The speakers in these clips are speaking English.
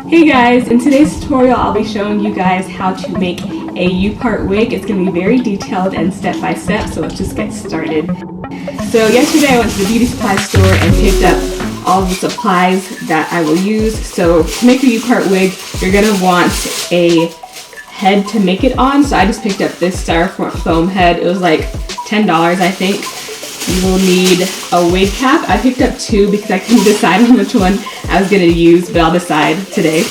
Hey guys, in today's tutorial I'll be showing you guys how to make a upart wig. It's going to be very detailed and step by step, so let's just get started. So yesterday I went to the beauty supply store and picked up all the supplies that I will use. So to make a upart wig, you're going to want a head to make it on. So I just picked up this styrofoam head. It was like $10 I think. You will need a wig cap. I picked up two because I couldn't decide on which one I was going to use, but I'll decide today.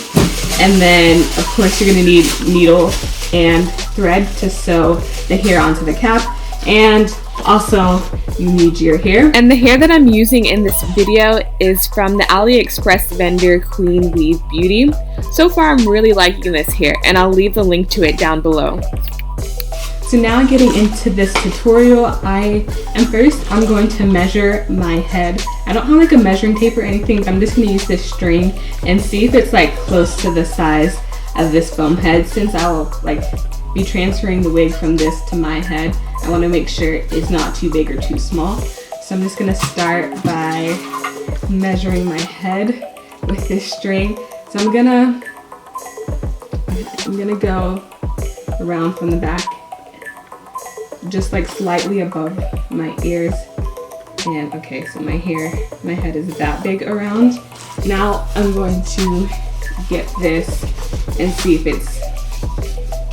And then, of course, you're going to need needle and thread to sew the hair onto the cap. And also, you need your hair. And the hair that I'm using in this video is from the AliExpress vendor Queen Weave Beauty. So far, I'm really liking this hair, and I'll leave the link to it down below. So now getting into this tutorial, I'm going to measure my head. I don't have like a measuring tape or anything. I'm just going to use this string and see if it's like close to the size of this foam head. Since I will like be transferring the wig from this to my head, I want to make sure it's not too big or too small. So I'm just going to start by measuring my head with this string. So I'm gonna go around from the back, just like slightly above my ears. And okay, so my head is that big around. Now I'm going to get this and see if it's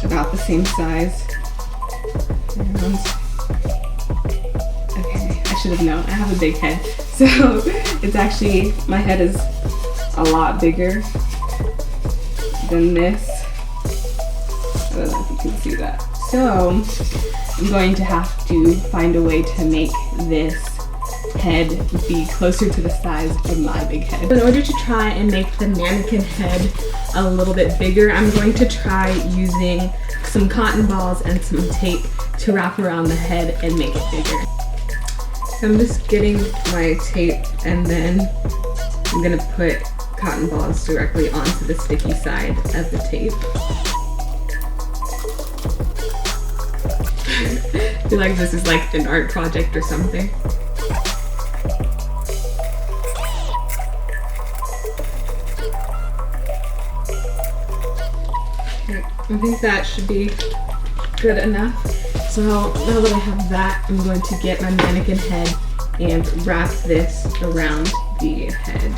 about the same size. And okay, I should have known. I have a big head. So it's actually, my head is a lot bigger than this. I don't know if you can see that. So I'm going to have to find a way to make this head be closer to the size of my big head. In order to try and make the mannequin head a little bit bigger, I'm going to try using some cotton balls and some tape to wrap around the head and make it bigger. So I'm just getting my tape, and then I'm gonna put cotton balls directly onto the sticky side of the tape. I feel like this is like an art project or something. Okay, I think that should be good enough. So now that I have that, I'm going to get my mannequin head and wrap this around the head.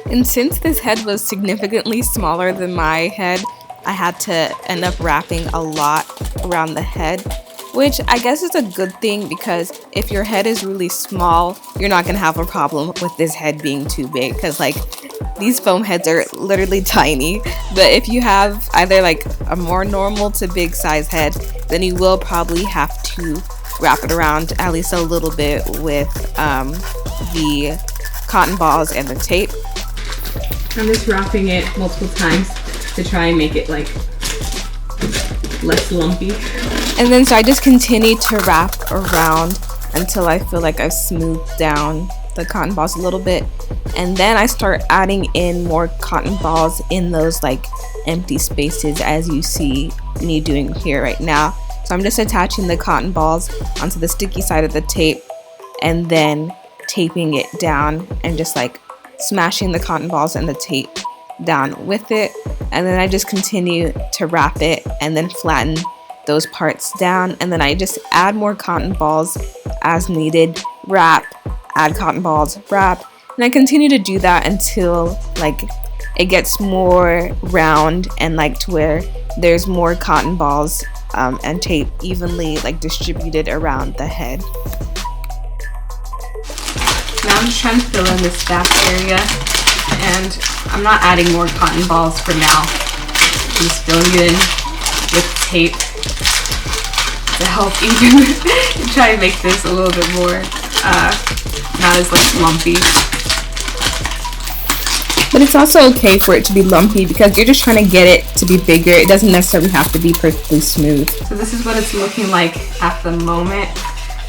And since this head was significantly smaller than my head, I had to end up wrapping a lot around the head, which I guess is a good thing, because if your head is really small, you're not gonna have a problem with this head being too big, because like these foam heads are literally tiny. But if you have either like a more normal to big size head, then you will probably have to wrap it around at least a little bit with the cotton balls and the tape. I'm just wrapping it multiple times to try and make it like less lumpy. And then so I just continue to wrap around until I feel like I've smoothed down the cotton balls a little bit. And then I start adding in more cotton balls in those like empty spaces, as you see me doing here right now. So I'm just attaching the cotton balls onto the sticky side of the tape and then taping it down and just like smashing the cotton balls and the tape down with it. And then I just continue to wrap it and then flatten those parts down, and then I just add more cotton balls as needed, wrap, add cotton balls, wrap, and I continue to do that until like it gets more round and like to where there's more cotton balls and tape evenly like distributed around the head. Now I'm just trying to fill in this back area, and I'm not adding more cotton balls for now. I'm just filling it in with tape to help even try and make this a little bit more not as like lumpy. But it's also okay for it to be lumpy because you're just trying to get it to be bigger. It doesn't necessarily have to be perfectly smooth. So this is what it's looking like at the moment.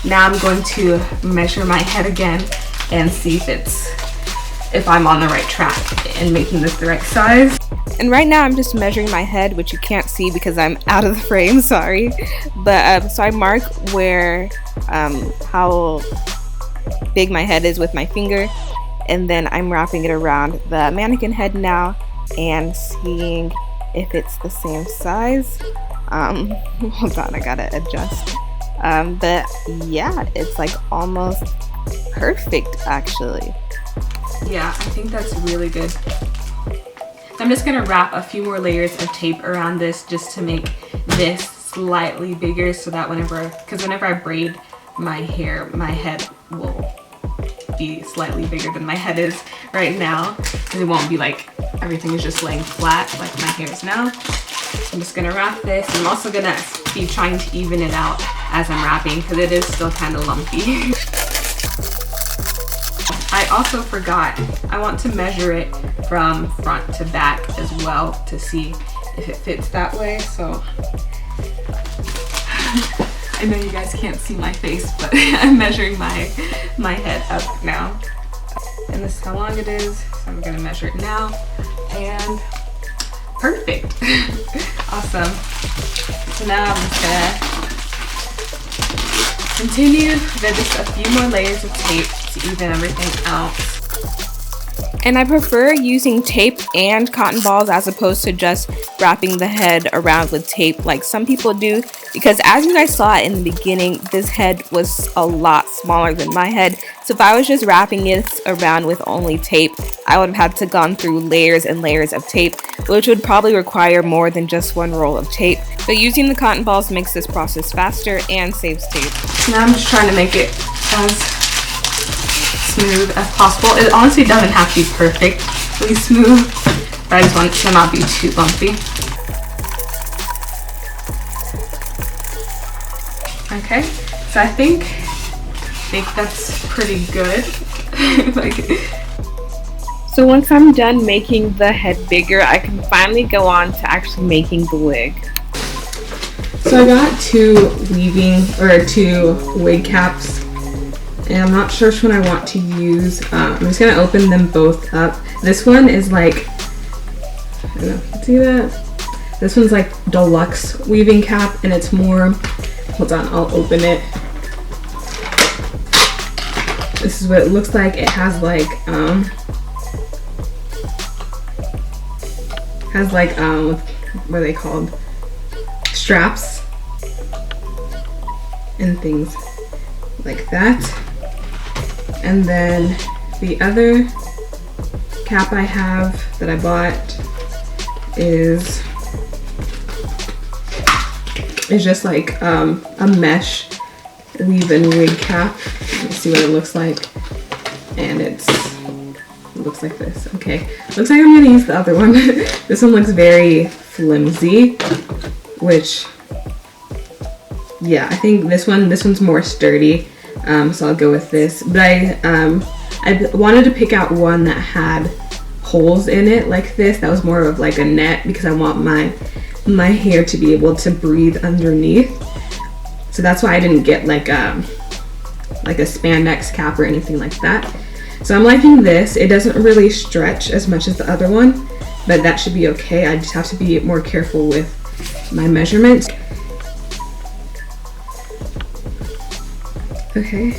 Now I'm going to measure my head again and see if I'm on the right track and making this the right size. And right now I'm just measuring my head, which you can't see because I'm out of the frame, sorry. But so I mark where how big my head is with my finger, and then I'm wrapping it around the mannequin head now and seeing if it's the same size. Hold on, I gotta adjust. But yeah, it's like almost perfect actually. Yeah, I think that's really good. I'm just gonna wrap a few more layers of tape around this just to make this slightly bigger, so that whenever I braid my hair, my head will be slightly bigger than my head is right now, and it won't be like everything is just laying flat like my hair is now. I'm just gonna wrap this, and I'm also gonna be trying to even it out as I'm wrapping because it is still kind of lumpy. I also forgot, I want to measure it from front to back as well to see if it fits that way. So I know you guys can't see my face, but I'm measuring my head up now. And this is how long it is, so I'm gonna measure it now. And perfect. Awesome. So now I'm just gonna continue. There's just a few more layers of tape to even everything out. And I prefer using tape and cotton balls as opposed to just wrapping the head around with tape like some people do, because as you guys saw in the beginning, this head was a lot smaller than my head. So if I was just wrapping it around with only tape, I would have had to gone through layers and layers of tape, which would probably require more than just one roll of tape. But using the cotton balls makes this process faster and saves tape. Now I'm just trying to make it as smooth as possible. It honestly doesn't have to be perfectly smooth, but I just want it to not be too lumpy. Okay, so I think that's pretty good. So once I'm done making the head bigger, I can finally go on to actually making the wig. So I got two wig caps, and I'm not sure which one I want to use. I'm just gonna open them both up. This one is like, I don't know, see that? This one's like deluxe weaving cap, and it's more, hold on, I'll open it. This is what it looks like. It has like, what are they called? Straps and things like that. And then the other cap I have that I bought is just like a mesh weave-in wig cap. Let's see what it looks like. And it looks like this. Okay, looks like I'm gonna use the other one. This one looks very flimsy, which, yeah, I think this one's more sturdy. So I'll go with this. But I wanted to pick out one that had holes in it like this. That was more of like a net, because I want my hair to be able to breathe underneath. So that's why I didn't get like a spandex cap or anything like that. So I'm liking this. It doesn't really stretch as much as the other one, but that should be okay. I just have to be more careful with my measurements. Okay,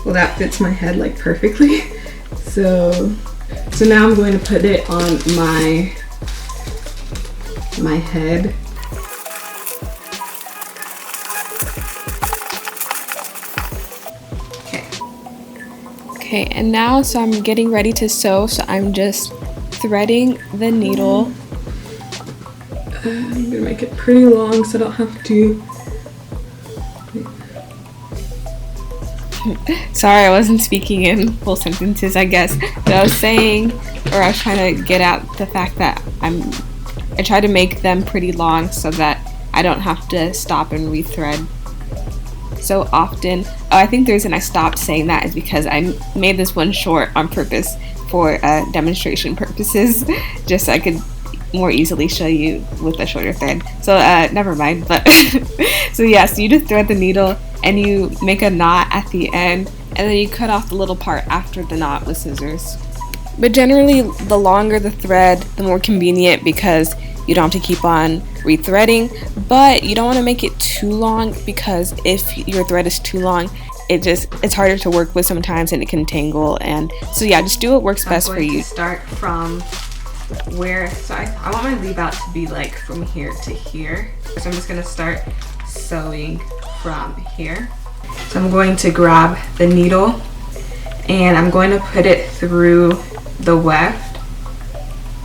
well that fits my head like perfectly. So now I'm going to put it on my head. Okay, and now so I'm getting ready to sew, so I'm just threading the needle. I'm gonna make it pretty long so I don't have to. Sorry, I wasn't speaking in full sentences, I guess. But I was saying, or I was trying to get at the fact that I try to make them pretty long so that I don't have to stop and rethread so often. Oh, I think the reason I stopped saying that is because I made this one short on purpose for demonstration purposes, just so I could more easily show you with a shorter thread. So never mind. But so yeah, so you just thread the needle and you make a knot at the end, and then you cut off the little part after the knot with scissors. But generally, the longer the thread, the more convenient, because you don't have to keep on rethreading. But you don't want to make it too long, because if your thread is too long, it's harder to work with sometimes, and it can tangle. And so yeah, just do what works best for you. Start from where, so I want my leave out to be like from here to here. So I'm just gonna start sewing from here. So I'm going to grab the needle and I'm going to put it through the weft.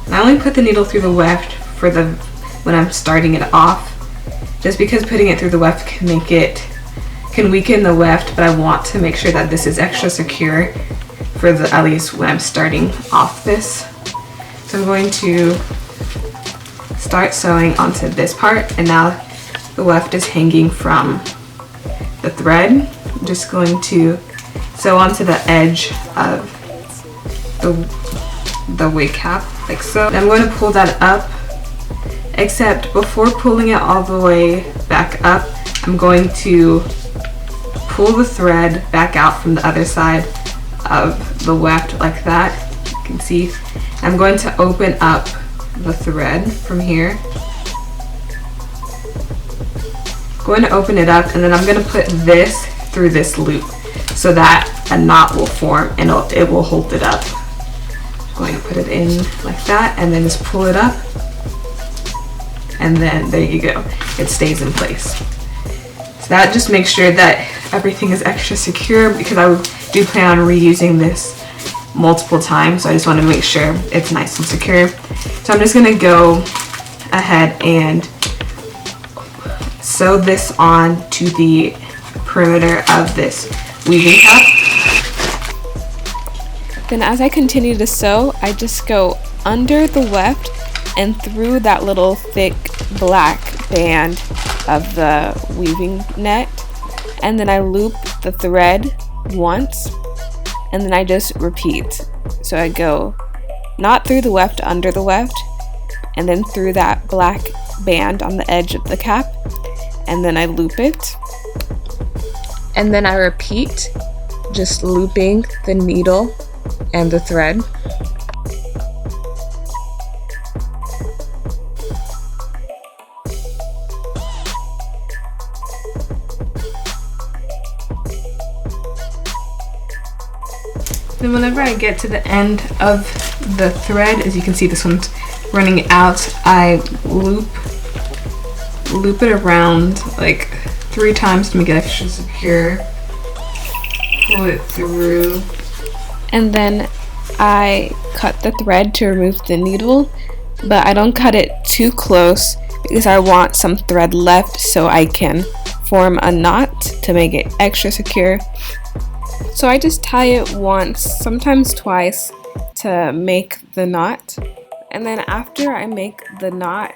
And I only put the needle through the weft for when I'm starting it off, just because putting it through the weft can weaken the weft, but I want to make sure that this is extra secure for at least when I'm starting off this. So I'm going to start sewing onto this part, and now the weft is hanging from the thread. I'm just going to sew onto the edge of the wig cap, like so. And I'm going to pull that up, except before pulling it all the way back up, I'm going to pull the thread back out from the other side of the weft like that. You can see I'm going to open up the thread from here. Going to open it up, and then I'm going to put this through this loop so that a knot will form and it will hold it up. I'm going to put it in like that and then just pull it up, and then there you go, it stays in place. So that just makes sure that everything is extra secure, because I do plan on reusing this multiple times, so I just want to make sure it's nice and secure. So I'm just going to go ahead and sew this on to the perimeter of this weaving cap. Then as I continue to sew, I just go under the weft and through that little thick black band of the weaving net, and then I loop the thread once, and then I just repeat. So I go not through the weft, under the weft, and then through that black band on the edge of the cap, and then I loop it, and then I repeat, just looping the needle and the thread. Then whenever I get to the end of the thread, as you can see this one's running out, I loop it around like 3 times to make it extra secure. Pull it through. And then I cut the thread to remove the needle, but I don't cut it too close because I want some thread left so I can form a knot to make it extra secure. So I just tie it once, sometimes twice, to make the knot. And then after I make the knot,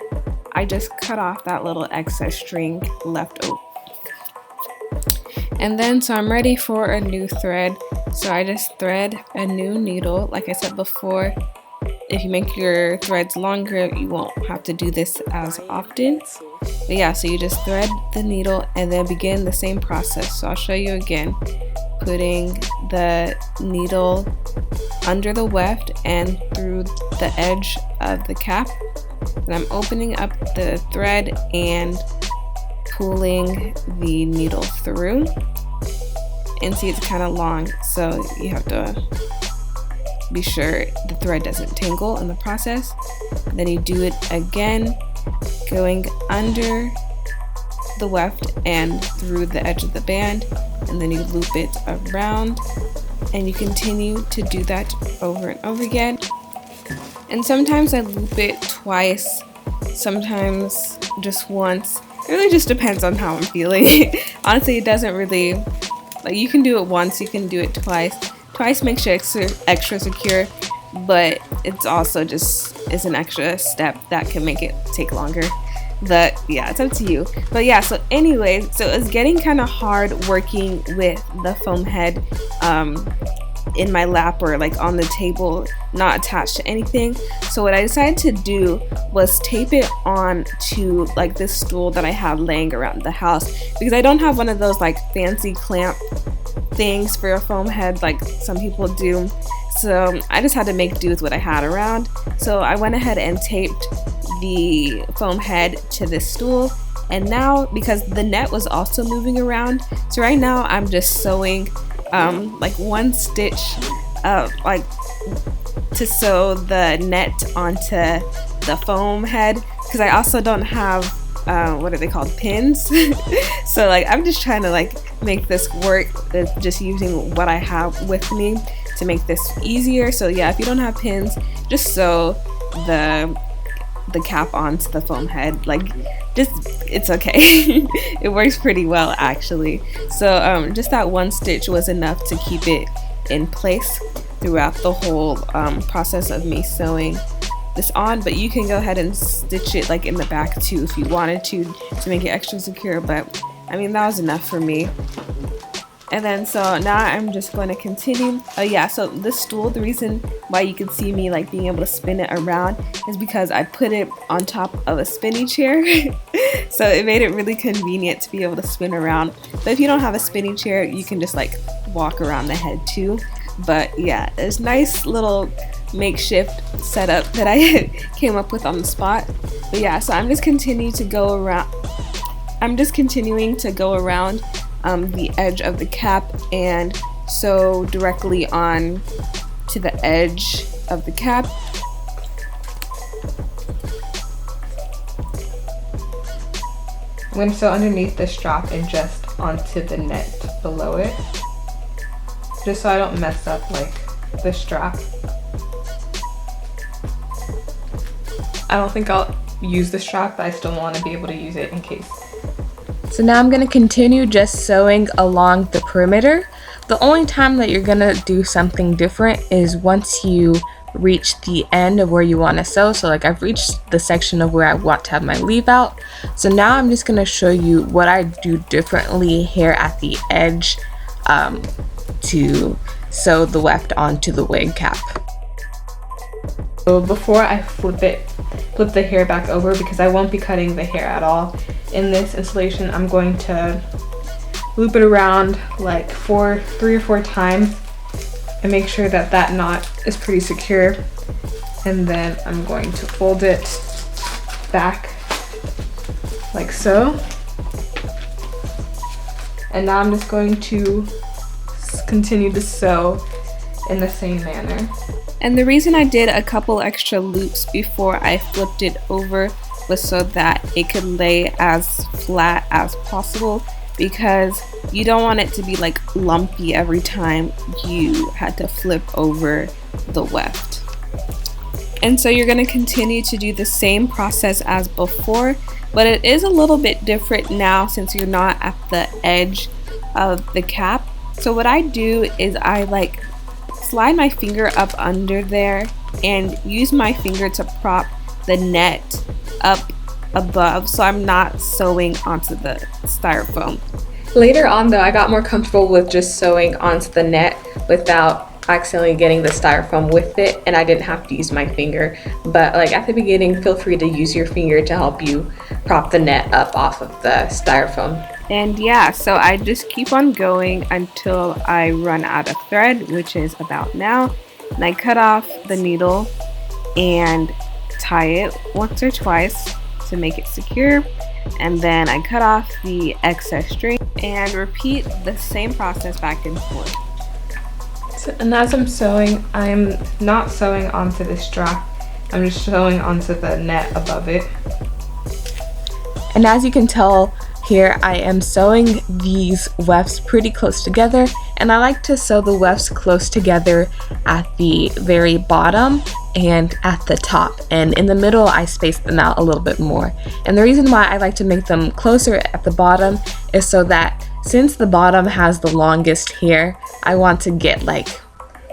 I just cut off that little excess string left over. And then so I'm ready for a new thread. So I just thread a new needle. Like I said before, if you make your threads longer, you won't have to do this as often. But yeah, so you just thread the needle and then begin the same process. So I'll show you again. Putting the needle under the weft and through the edge of the cap. And I'm opening up the thread and pulling the needle through. And see, it's kind of long, so you have to be sure the thread doesn't tangle in the process. Then you do it again, going under the weft and through the edge of the band, and then you loop it around, and you continue to do that over and over again. And sometimes I loop it twice, sometimes just once. It really just depends on how I'm feeling. Honestly, it doesn't really, like, you can do it once, you can do it twice. Twice makes you extra secure, but it's also just, it's an extra step that can make it take longer. But yeah, it's up to you. But yeah, so anyways, so it's getting kind of hard working with the foam head in my lap or like on the table, not attached to anything. So what I decided to do was tape it on to like this stool that I had laying around the house, because I don't have one of those like fancy clamp things for a foam head like some people do. So I just had to make do with what I had around. So I went ahead and taped the foam head to this stool, And now, because the net was also moving around, so right now I'm just sewing like one stitch like to sew the net onto the foam head, because I also don't have what are they called, pins. So like I'm just trying to like make this work with just using what I have with me to make this easier. So yeah, if you don't have pins, just sew the cap onto the foam head. Like, just, it's okay. It works pretty well actually. So just that one stitch was enough to keep it in place throughout the whole process of me sewing this on. But you can go ahead and stitch it like in the back too if you wanted to make it extra secure, but I mean that was enough for me. And then so now I'm just going to continue. Oh yeah, so this stool, the reason why you can see me like being able to spin it around is because I put it on top of a spinny chair. So it made it really convenient to be able to spin around. But if you don't have a spinny chair, you can just like walk around the head too. But yeah, it's nice little makeshift setup that I came up with on the spot. But yeah, so I'm just continuing to go around the edge of the cap and sew directly on to the edge of the cap. I'm going to sew underneath the strap and just onto the net below it, just so I don't mess up like the strap. I don't think I'll use the strap, but I still want to be able to use it in case. So now I'm going to continue just sewing along the perimeter. The only time that you're going to do something different is once you reach the end of where you want to sew. So like I've reached the section of where I want to have my leave out. So now I'm just going to show you what I do differently here at the edge to sew the weft onto the wig cap. So before I flip the hair back over, because I won't be cutting the hair at all in this installation, I'm going to loop it around like 3 or 4 times and make sure that that knot is pretty secure. And then I'm going to fold it back like so. And now I'm just going to continue to sew in the same manner. And the reason I did a couple extra loops before I flipped it over was so that it could lay as flat as possible, because you don't want it to be like lumpy every time you had to flip over the weft. And so you're going to continue to do the same process as before, but it is a little bit different now since you're not at the edge of the cap. So what I do is I like slide my finger up under there and use my finger to prop the net up above, so I'm not sewing onto the styrofoam. Later on though, I got more comfortable with just sewing onto the net without accidentally getting the styrofoam with it, and I didn't have to use my finger. But like at the beginning, feel free to use your finger to help you prop the net up off of the styrofoam. And yeah, so I just keep on going until I run out of thread, which is about now. And I cut off the needle and tie it once or twice to make it secure. And then I cut off the excess string and repeat the same process back and forth. So, and as I'm sewing, I'm not sewing onto the strap. I'm just sewing onto the net above it. And as you can tell, here I am sewing these wefts pretty close together, and I like to sew the wefts close together at the very bottom and at the top, and in the middle I space them out a little bit more. And the reason why I like to make them closer at the bottom is so that since the bottom has the longest hair, I want to get like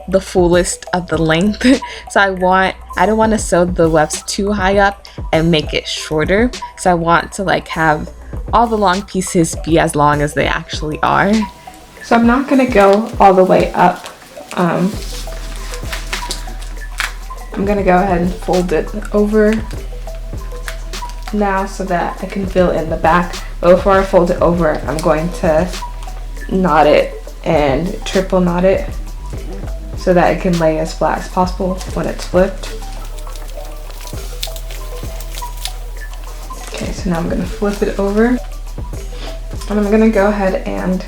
the fullest of the length. So I don't want to sew the wefts too high up and make it shorter. So I want to like have all the long pieces be as long as they actually are. So I'm not going to go all the way up. I'm going to go ahead and fold it over now so that I can fill in the back. But before I fold it over, I'm going to knot it and triple knot it so that it can lay as flat as possible when it's flipped. Okay, so So now I'm gonna flip it over, and I'm gonna go ahead and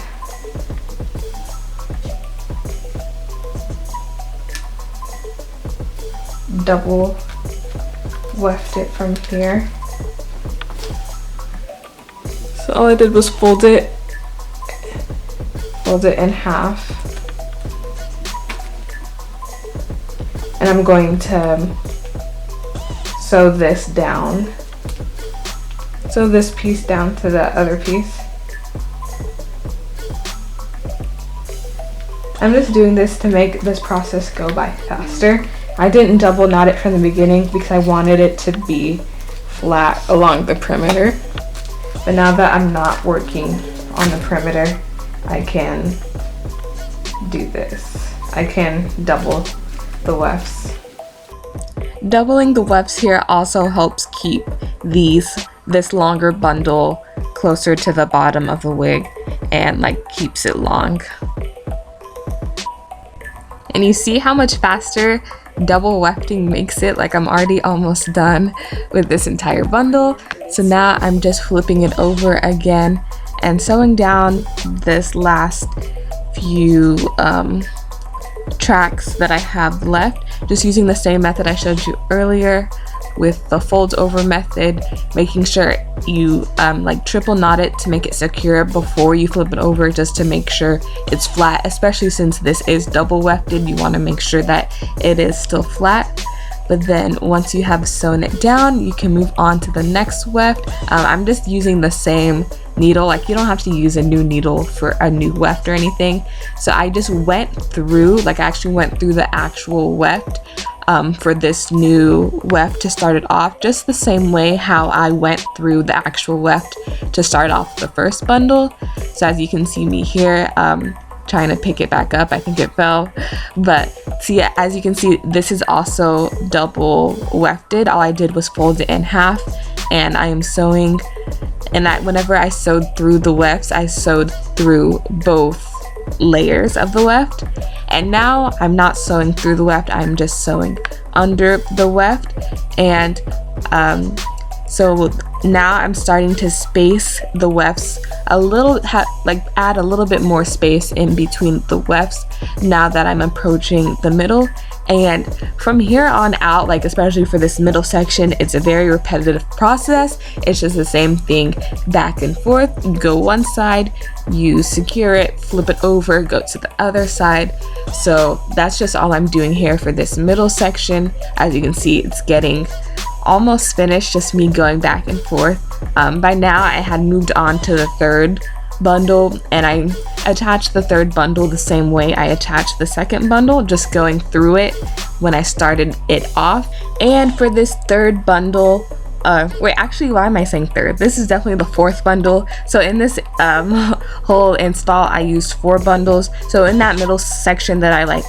double weft it from here. So all I did was fold it in half. And I'm going to sew this down. Sew this piece down to the other piece. I'm just doing this to make this process go by faster. I didn't double knot it from the beginning because I wanted it to be flat along the perimeter. But now that I'm not working on the perimeter, I can do this. I can double the wefts. Doubling the wefts here also helps keep this longer bundle closer to the bottom of the wig and like keeps it long. And you see how much faster double wefting makes it? Like, I'm already almost done with this entire bundle. So now I'm just flipping it over again and sewing down this last few tracks that I have left, just using the same method I showed you earlier with the fold over method, making sure you like triple knot it to make it secure before you flip it over, just to make sure it's flat, especially since this is double wefted. You want to make sure that it is still flat. But then once you have sewn it down, you can move on to the next weft. I'm just using the same needle. Like, you don't have to use a new needle for a new weft or anything. So I just went through, like I actually went through the actual weft for this new weft to start it off, just the same way how I went through the actual weft to start off the first bundle. So as you can see me here, trying to pick it back up, I think it fell. But see, as you can see, this is also double wefted. All I did was fold it in half, and I am sewing, and whenever I sewed through the wefts, I sewed through both layers of the weft. And now I'm not sewing through the weft, I'm just sewing under the weft. And so now I'm starting to space the wefts a little, add a little bit more space in between the wefts now that I'm approaching the middle. And from here on out, like especially for this middle section, it's a very repetitive process. It's just the same thing back and forth. You go one side, you secure it, flip it over, go to the other side. So that's just all I'm doing here for this middle section. As you can see, it's getting almost finished, just me going back and forth. By now I had moved on to the third bundle, and I attached the third bundle the same way I attached the second bundle, just going through it when I started it off. And for this third bundle, wait, actually, why am I saying third? This is definitely the fourth bundle. So in this whole install, I used 4 bundles. So in that middle section that I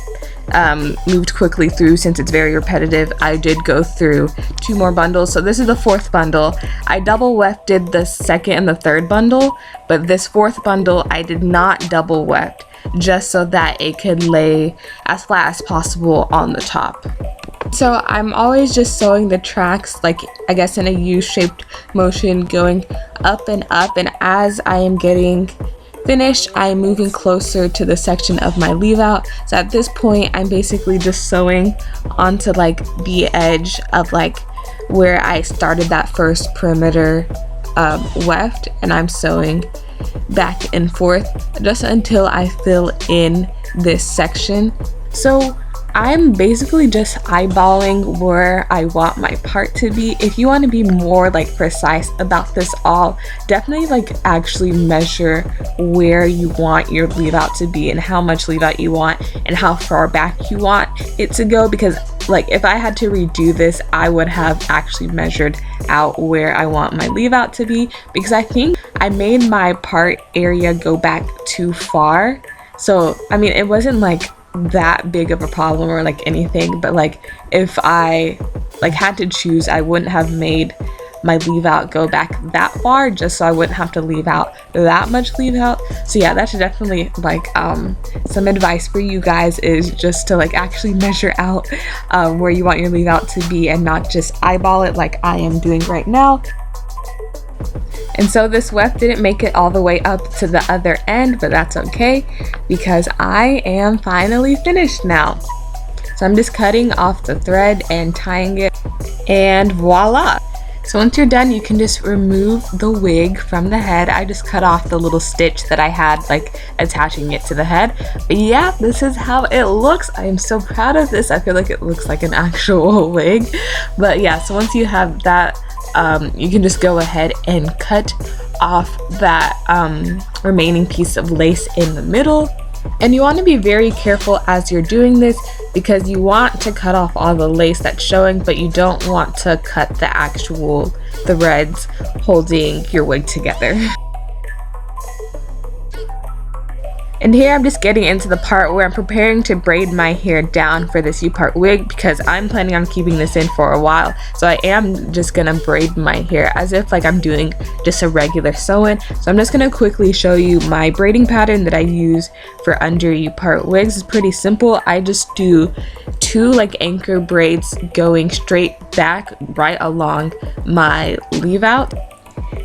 moved quickly through, since it's very repetitive, I did go through 2 more bundles. So this is the 4th bundle. I double wefted the second and the third bundle, but this 4th bundle I did not double weft, just so that it could lay as flat as possible on the top. So I'm always just sewing the tracks, like I guess in a U-shaped motion, going up, and as I am getting finished, I am moving closer to the section of my leave out. So at this point, I'm basically just sewing onto the edge of where I started that first perimeter weft, and I'm sewing back and forth just until I fill in this section. So I'm basically just eyeballing where I want my part to be. If you want to be more precise about this all, definitely actually measure where you want your leave out to be and how much leave out you want and how far back you want it to go, because if I had to redo this, I would have actually measured out where I want my leave out to be, because I think I made my part area go back too far. So I mean, it wasn't that big of a problem or anything, but if I had to choose, I wouldn't have made my leave out go back that far, just so I wouldn't have to leave out that much leave out. So yeah, that's definitely some advice for you guys, is just to actually measure out where you want your leave out to be and not just eyeball it like I am doing right now. And so this weft didn't make it all the way up to the other end, but that's okay because I am finally finished now. So I'm just cutting off the thread and tying it, and voila. So once you're done, you can just remove the wig from the head. I just cut off the little stitch that I had like attaching it to the head. But yeah, this is how it looks. I am so proud of this. I feel like it looks like an actual wig. But yeah, so once you have that, you can just go ahead and cut off that remaining piece of lace in the middle. And you want to be very careful as you're doing this because you want to cut off all the lace that's showing, but you don't want to cut the actual threads holding your wig together. And here I'm just getting into the part where I'm preparing to braid my hair down for this upart wig because I'm planning on keeping this in for a while. So I am just gonna braid my hair as if like I'm doing just a regular sew-in. So I'm just gonna quickly show you my braiding pattern that I use for under upart wigs. It's pretty simple. I just do 2 like anchor braids going straight back right along my leave out.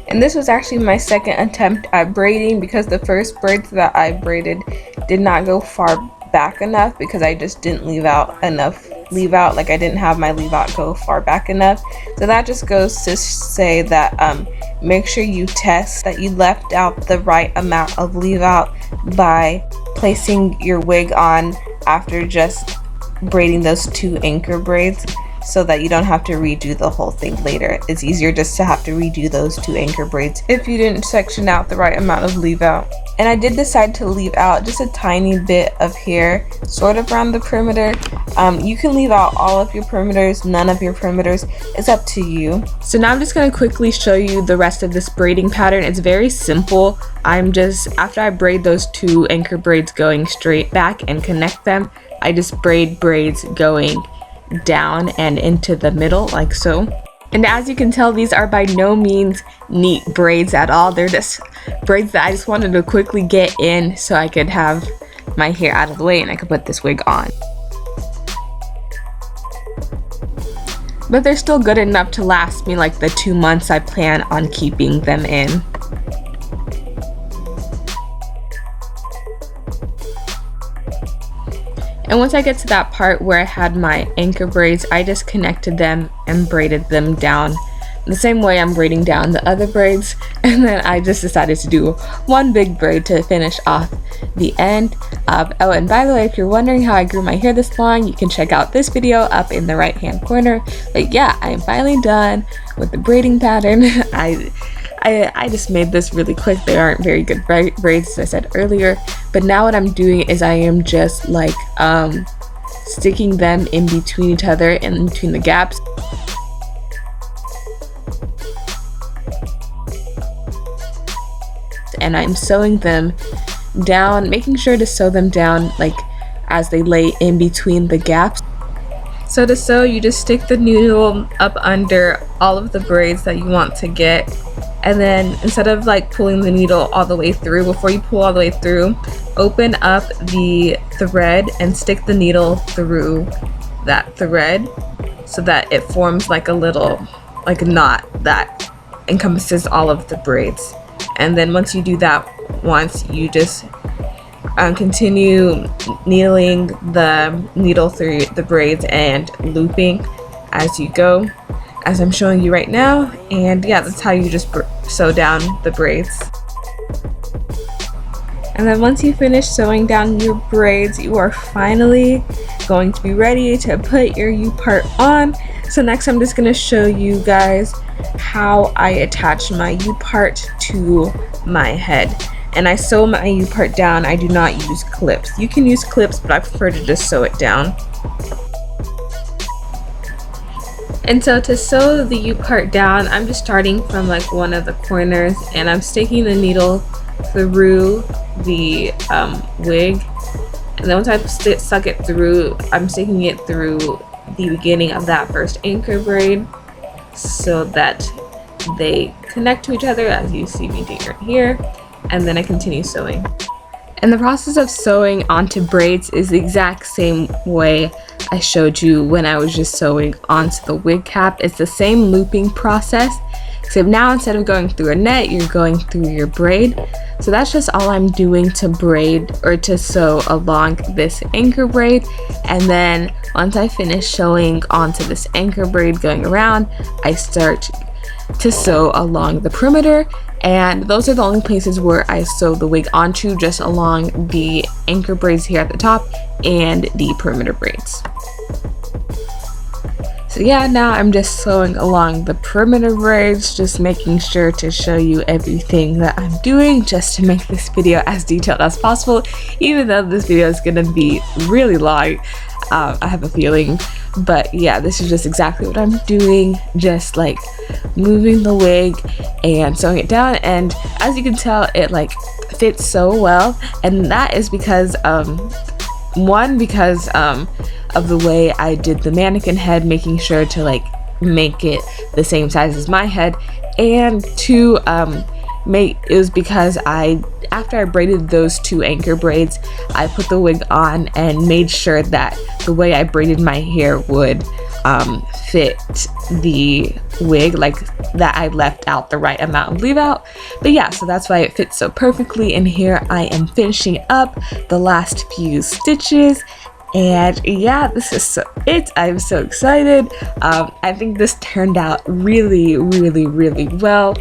And this was actually my second attempt at braiding because the first braids that I braided did not go far back enough because I just didn't leave out enough like I didn't have my leave out go far back enough. So that just goes to say that make sure you test that you left out the right amount of leave out by placing your wig on after just braiding those 2 anchor braids, so that you don't have to redo the whole thing later. It's easier just to have to redo those 2 anchor braids if you didn't section out the right amount of leave out. And I did decide to leave out just a tiny bit of hair sort of around the perimeter. You can leave out all of your perimeters, none of your perimeters, it's up to you. So now I'm just going to quickly show you the rest of this braiding pattern. It's very simple. I'm just, after I braid those 2 anchor braids going straight back and connect them, I just braid braids going down and into the middle like so. And as you can tell, these are by no means neat braids at all. They're just braids that I just wanted to quickly get in so I could have my hair out of the way and I could put this wig on. But they're still good enough to last me like the 2 months I plan on keeping them in. And once I get to that part where I had my anchor braids, I just connected them and braided them down the same way I'm braiding down the other braids. And then I just decided to do 1 big braid to finish off the end. Oh, and by the way, if you're wondering how I grew my hair this long, you can check out this video up in the right hand corner. But yeah, I am finally done with the braiding pattern. I just made this really quick. They aren't very good braids, as I said earlier, but now what I'm doing is I am just like sticking them in between each other and in between the gaps. And I'm sewing them down, making sure to sew them down like as they lay in between the gaps. So to sew, you just stick the needle up under all of the braids that you want to get, and then instead of like pulling the needle all the way through, before you pull all the way through, open up the thread and stick the needle through that thread so that it forms like a little like knot that encompasses all of the braids. And then once you do that once, you just continue needling the needle through the braids and looping as you go, as I'm showing you right now. And yeah, that's how you just sew down the braids. And then once you finish sewing down your braids, you are finally going to be ready to put your upart on. So next I'm just going to show you guys how I attach my upart to my head. And I sew my upart down. I do not use clips. You can use clips, but I prefer to just sew it down. And so to sew the upart down, I'm just starting from like one of the corners and I'm sticking the needle through the wig. And then once I've stuck it through, I'm sticking it through the beginning of that first anchor braid so that they connect to each other, as you see me do right here. And then I continue sewing. And the process of sewing onto braids is the exact same way I showed you when I was just sewing onto the wig cap. It's the same looping process. except now instead of going through a net, you're going through your braid. So that's just all I'm doing to braid or to sew along this anchor braid. And then once I finish sewing onto this anchor braid going around, I start to sew along the perimeter, and those are the only places where I sew the wig onto, just along the anchor braids here at the top and the perimeter braids. So yeah, now I'm just sewing along the perimeter braids, just making sure to show you everything that I'm doing, just to make this video as detailed as possible, even though this video is gonna be really long, I have a feeling. But yeah, this is just exactly what I'm doing, just like moving the wig and sewing it down. And as you can tell, it like fits so well, and that is because one, because of the way I did the mannequin head, making sure to like make it the same size as my head, and two, it was because after I braided those two anchor braids, I put the wig on and made sure that the way I braided my hair would fit the wig, like that I left out the right amount of leave out. But yeah, so that's why it fits so perfectly. And here I am finishing up the last few stitches. And yeah, this is it. I'm so excited. I think this turned out really well.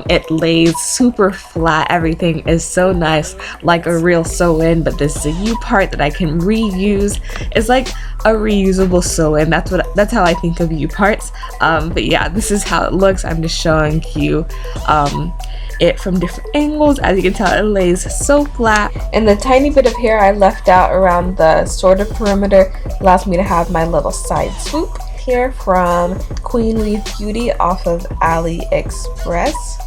It lays super flat. Everything is so nice, like a real sew-in, but this is a U-part that I can reuse. It's like a reusable sew-in. That's how I think of U-parts. But yeah, this is how it looks. I'm just showing you it from different angles. As you can tell, it lays so flat, and the tiny bit of hair I left out around the sort of perimeter allows me to have my little side swoop here from Queen Weave Beauty off of AliExpress.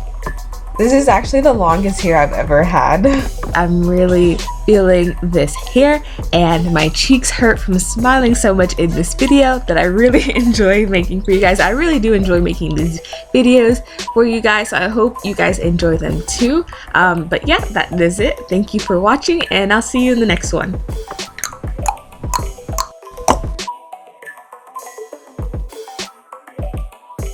This is actually the longest hair I've ever had. I'm really feeling this hair, and my cheeks hurt from smiling so much in this video that I really enjoy making for you guys. I really do enjoy making these videos for you guys, so I hope you guys enjoy them too. But yeah, that is it. Thank you for watching, and I'll see you in the next one.